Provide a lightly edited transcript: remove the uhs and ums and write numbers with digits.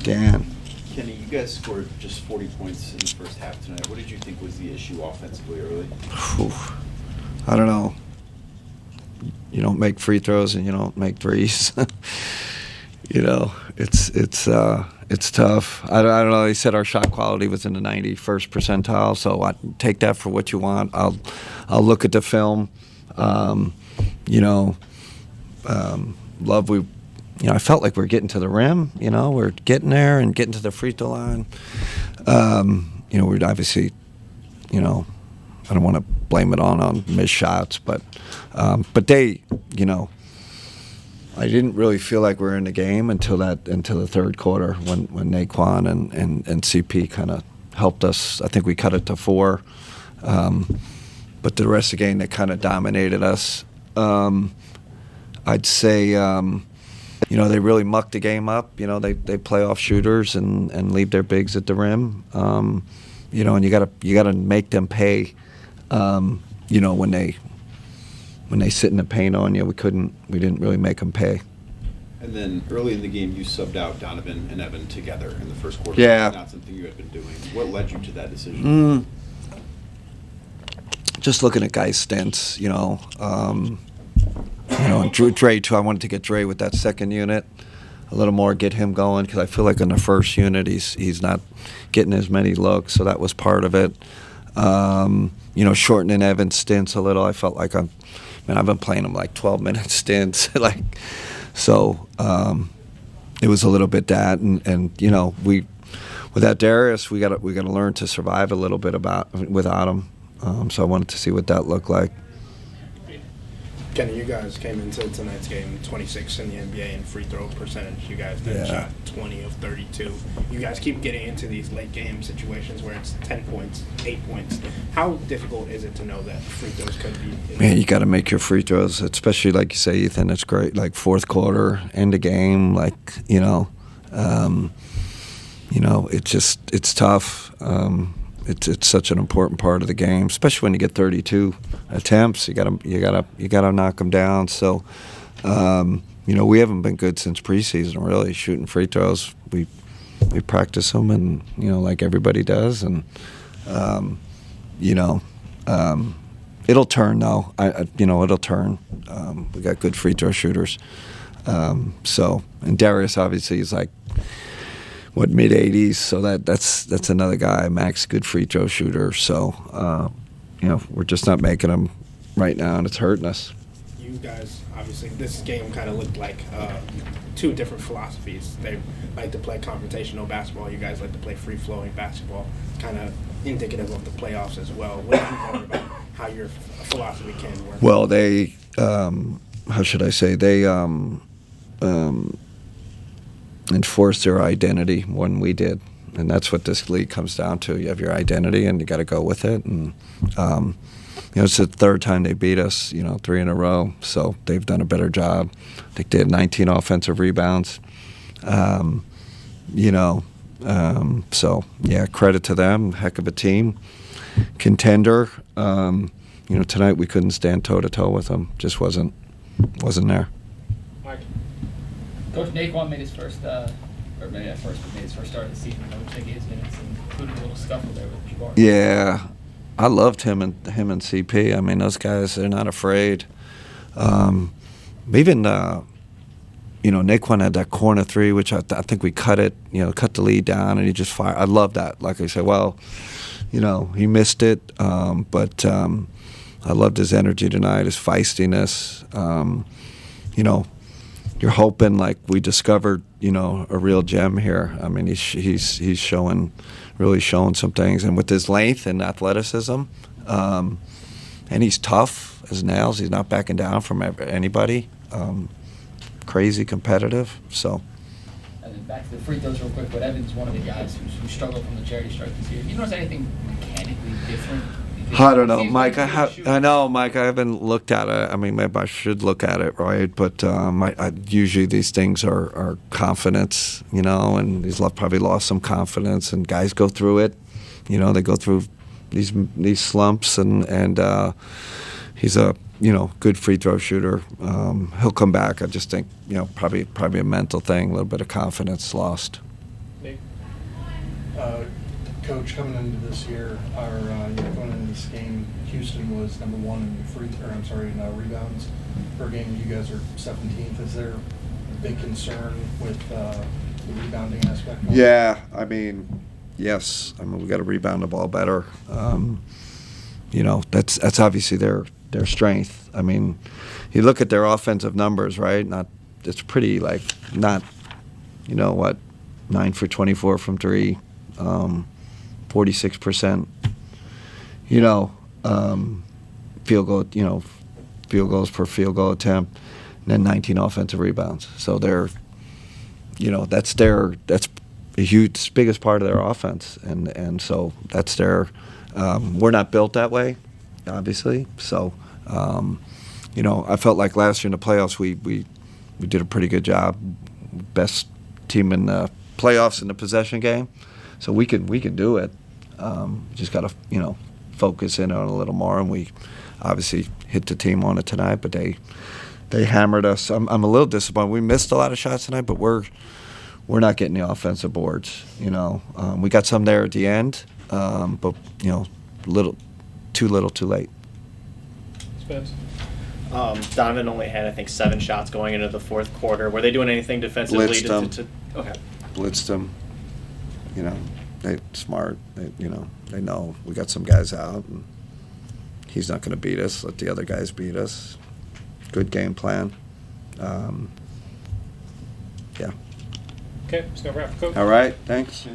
Dan. Kenny, you guys scored just 40 points in the first half tonight. What did you think was the issue offensively early? I don't know. You don't make free throws and you don't make threes. It's tough. I don't know. They said our shot quality was in the 91st percentile, so I take that for what you want. I'll look at the film. I felt like we were getting to the rim. We're getting there and getting to the free throw line. We're obviously, I don't want to blame it on missed shots, but they, I didn't really feel like we were in the game until the third quarter when Naquan and CP kind of helped us. I think we cut it to 4, but the rest of the game they kind of dominated us. I'd say they really mucked the game up. They play off shooters and leave their bigs at the rim. And you gotta make them pay. When they sit in the paint on you, we didn't really make them pay. And then early in the game, you subbed out Donovan and Evan together in the first quarter. Yeah. Not something you had been doing. What led you to that decision? Just looking at guys' stints, and Dre too. I wanted to get Dre with that second unit a little more, get him going, because I feel like in the first unit he's not getting as many looks, so that was part of it. Shortening Evan's stints a little. I felt like I've been playing him like 12-minute stints, so it was a little bit that, and we without Darius, we got to learn to survive a little bit without him. So I wanted to see what that looked like. Kenny, you guys came into tonight's game 26 in the NBA in free throw percentage. You guys then shot 20 of 32. You guys keep getting into these late game situations where it's 10 points, 8 points. How difficult is it to know that free throws could be? Man, you got to make your free throws, especially like you say, Ethan. It's great, like fourth quarter, end of game, it's tough. It's such an important part of the game, especially when you get 32 attempts. You gotta knock them down. So, we haven't been good since preseason. Really, shooting free throws. We practice them, and like everybody does, and it'll turn though. It'll turn. We got good free throw shooters. And Darius obviously is like, mid-80s, so that's another guy, Max, good free throw shooter. So, we're just not making them right now, and it's hurting us. You guys, obviously, this game kind of looked like two different philosophies. They like to play confrontational basketball. You guys like to play free-flowing basketball, kind of indicative of the playoffs as well. What do you know about how your philosophy can work? Well, they, how should I say, they enforce their identity when we did, and that's what this league comes down to. You have your identity and you got to go with it, and it's the third time they beat us, 3 in a row, so they've done a better job. I think they had 19 offensive rebounds. So yeah, credit to them. Heck of a team, contender. Tonight we couldn't stand toe to toe with them. Just wasn't there. Coach Naquan made his first start of the season. I would take his minutes, including a little scuffle there with Jabbar. Yeah, I loved him and CP. I mean, those guys, they're not afraid. Even Naquan had that corner three, which I think we cut it. Cut the lead down, and he just fired. I love that. Like I said, he missed it, but I loved his energy tonight, his feistiness. You're hoping like we discovered, a real gem here. I mean, he's really showing some things, and with his length and athleticism, and he's tough as nails. He's not backing down from anybody. Crazy competitive. So. And then back to the free throws real quick. But Evan's one of the guys who struggled from the charity stripe this year. Do you notice anything mechanically different? I don't know, Mike. I know, Mike. I haven't looked at it. I mean, maybe I should look at it, right? But usually these things are confidence, and he's probably lost some confidence. And guys go through it, they go through these slumps, and he's a good free throw shooter. He'll come back. I just think probably a mental thing, a little bit of confidence lost. Nick? Coach, coming into this year, going into this game, Houston was number one in rebounds per game. You guys are 17th. Is there a big concern with the rebounding aspect? Yeah, I mean, yes. I mean, we got to rebound the ball better. You know, that's obviously their strength. I mean, you look at their offensive numbers, right? It's pretty not, 9 for 24 from three, 46%. Field goals per field goal attempt, and then 19 offensive rebounds. So that's a huge, biggest part of their offense, and so that's their. We're not built that way, obviously. So, I felt like last year in the playoffs we did a pretty good job. Best team in the playoffs in the possession game, so we can do it. Just got to focus in on it a little more, and we obviously hit the team on it tonight. But they hammered us. I'm a little disappointed. We missed a lot of shots tonight, but we're not getting the offensive boards. We got some there at the end, but too little, too late. Spence? Donovan only had, I think, 7 shots going into the fourth quarter. Were they doing anything defensively? Blitzed them. Okay. Blitzed them. They're smart. They know we got some guys out, and he's not going to beat us. Let the other guys beat us. Good game plan. Yeah. Okay, it's gonna wrap. Coach? All right. Thanks.